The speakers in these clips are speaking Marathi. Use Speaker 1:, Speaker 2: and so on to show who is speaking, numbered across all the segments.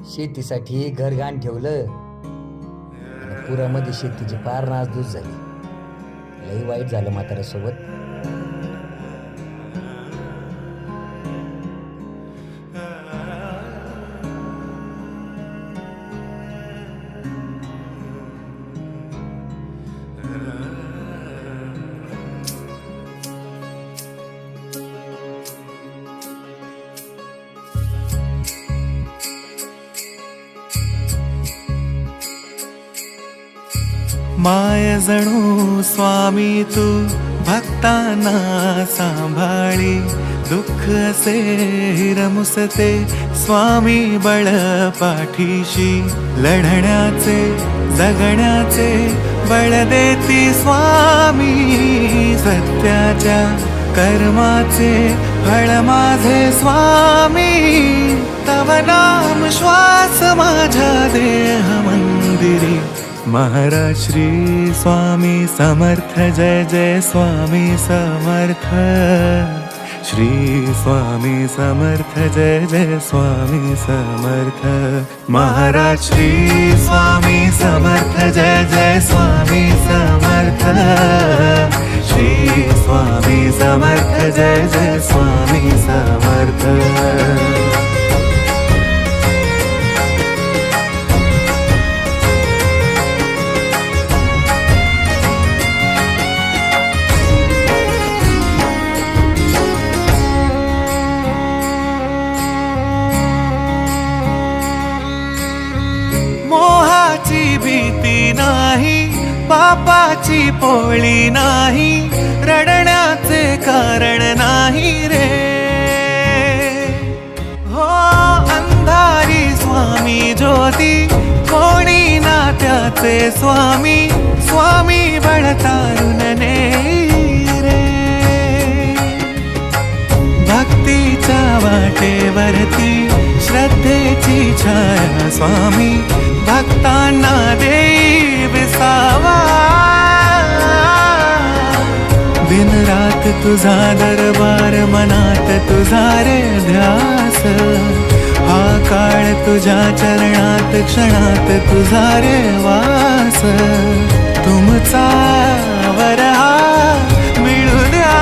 Speaker 1: शेतीसाठी घर घाण ठेवलं, पुरामध्ये शेतीची पार नासधूस झाली. लई वाईट झालं म्हाताऱ्यासोबत.
Speaker 2: माय जणू स्वामी तू भक्तांना सांभाळी, दुःख असे हिरमुसते स्वामी बळ पाठीशी, लढण्याचे जगण्याचे बळ देती स्वामी, सत्याच्या कर्माचे फळ माझे स्वामी, तव नाम श्वास माझ्या देह मंदिरी. महाराज श्री स्वामी समर्थ, जय जय स्वामी समर्थ. श्री स्वामी समर्थ, जय जय स्वामी समर्थ. महाराज श्री स्वामी समर्थ, जय जय स्वामी समर्थ. श्री स्वामी समर्थ, जय जय स्वामी समर्थ. मोहाची भीती नाही, पापाची पोळी नाही, रडण्याचे कारण नाही रे. हो अंधारी स्वामी ज्योती, कोणी ना त्याचे स्वामी, स्वामी बळ तारुण रे. भक्तीच्या वाटेवरती श्रद्धेची छाया स्वामी, भक्तांना देई विसावा. दिन रात तुझा दरबार, मनात तुझा रे ध्यास, हा काळ तुझ्या चरणात क्षणात तुझा रे वास. तुमचा वरहा मिळू द्या,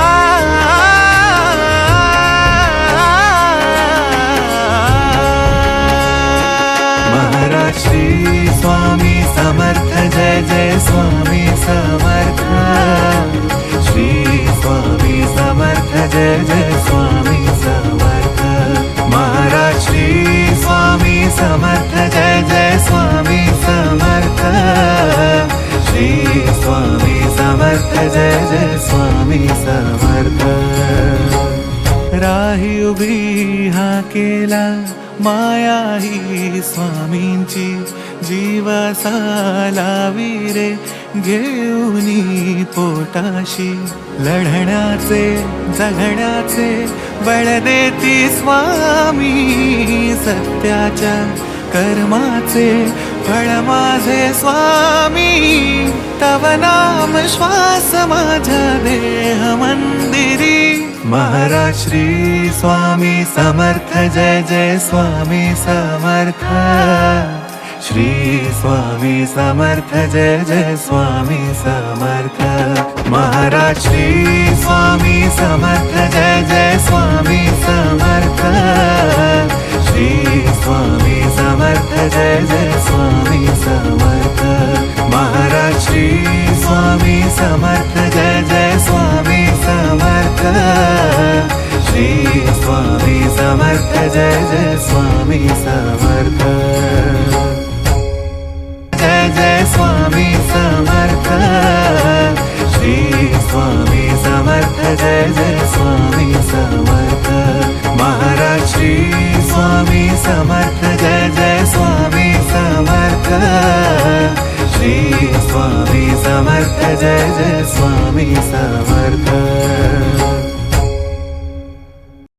Speaker 2: महाराज श्री स्वामी समर्थ, जय जय स्वामी समर्थ. श्री स्वामी समर्थ, जय जय स्वामी समर्थ. महाराज श्री स्वामी समर्थ, जय जय स्वामी समर्थ. श्री स्वामी समर्थ, जय जय स्वामी समर्थ. राही उभी हा केला माया ही स्वामींची, जीवासा लावी रे घेऊनी पोटाशी, लढण्याचे जगण्याचे बळ देती स्वामी, सत्याच्या कर्माचे फळ माझे स्वामी, तव नाम श्वास माझ्या देह मंदिरी. महाराज श्री स्वामी समर्थ, जय जय स्वामी समर्थ. श्री स्वामी समर्थ, जय जय स्वामी समर्थ. महाराज श्री स्वामी समर्थ, जय जय स्वामी समर्थ. श्री स्वामी समर्थ, जय जय स्वामी समर्थ. महाराज श्री स्वामी समर्थ, जय जय स्वामी समर्थ. श्री स्वामी समर्थ, जय जय स्वामी समर्थ. जय जय स्वामी समर्थ. श्री स्वामी समर्थ, जय जय स्वामी समर्थ. महाराज श्री स्वामी समर्थ, जय जय स्वामी समर्थ. श्री स्वामी समर्थ, जय जय स्वामी समर्थ.